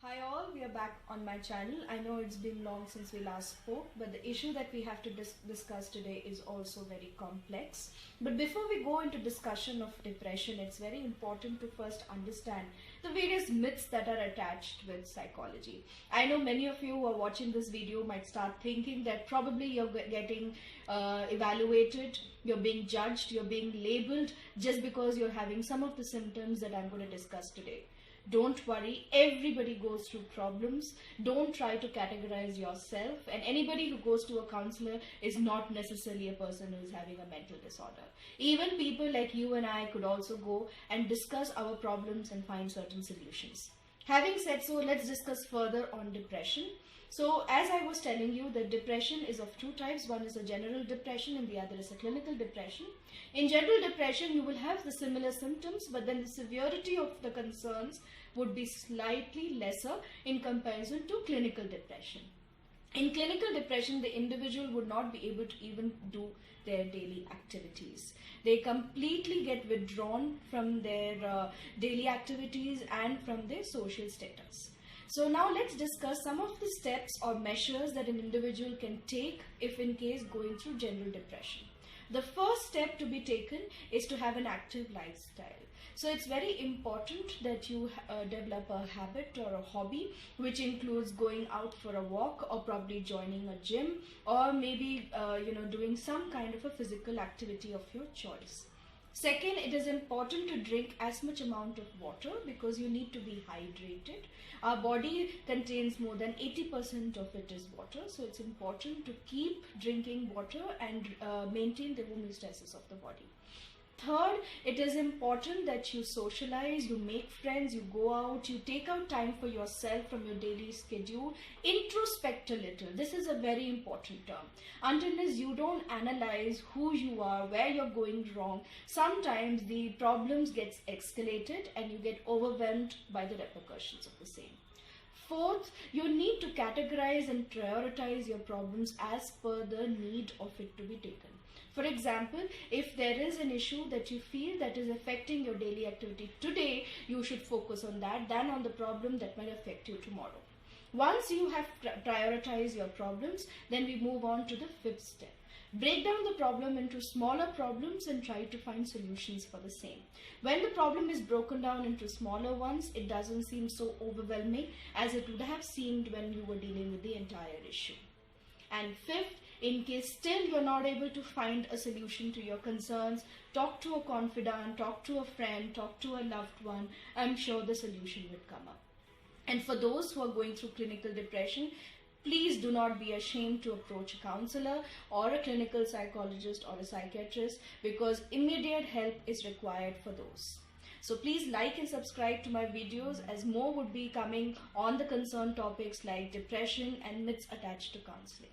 Hi all, we are back on my channel. I know it's been long since we last spoke, but the issue that we have to discuss today is also very complex. But before we go into discussion of depression, it's very important to first understand the various myths that are attached with psychology. I know many of you who are watching this video might start thinking that probably you're getting evaluated, you're being judged, you're being labeled just because you're having some of the symptoms that I'm going to discuss today. Don't worry, everybody goes through problems. Don't try to categorize yourself, and anybody who goes to a counselor is not necessarily a person who is having a mental disorder. Even people like you and I could also go and discuss our problems and find certain solutions. Having said so, let's discuss further on depression. So as I was telling you, that depression is of two types. One is a general depression and the other is a clinical depression. In general depression, you will have the similar symptoms, but then the severity of the concerns would be slightly lesser in comparison to clinical depression. In clinical depression, the individual would not be able to even do their daily activities. They completely get withdrawn from their daily activities and from their social status. So now let's discuss some of the steps or measures that an individual can take if in case going through general depression. The first step to be taken is to have an active lifestyle. So it's very important that you develop a habit or a hobby which includes going out for a walk or probably joining a gym or maybe doing some kind of a physical activity of your choice. Second, it is important to drink as much amount of water because you need to be hydrated. Our body contains more than 80% of it is water, so it's important to keep drinking water and maintain the homeostasis of the body. Third, it is important that you socialize, you make friends, you go out, you take out time for yourself from your daily schedule, introspect a little. This is a very important term. Until you don't analyze who you are, where you're going wrong, sometimes the problems gets escalated and you get overwhelmed by the repercussions of the same. Fourth, you need to categorize and prioritize your problems as per the need of it to be taken. For example, if there is an issue that you feel that is affecting your daily activity today, you should focus on that than on the problem that might affect you tomorrow. Once you have prioritized your problems, then we move on to the fifth step. Break down the problem into smaller problems and try to find solutions for the same. When the problem is broken down into smaller ones, it doesn't seem so overwhelming as it would have seemed when you were dealing with the entire issue. And fifth, in case still you're not able to find a solution to your concerns, talk to a confidant, talk to a friend, talk to a loved one. I'm sure the solution will come up. And for those who are going through clinical depression, please do not be ashamed to approach a counselor or a clinical psychologist or a psychiatrist because immediate help is required for those. So please like and subscribe to my videos as more would be coming on the concerned topics like depression and myths attached to counseling.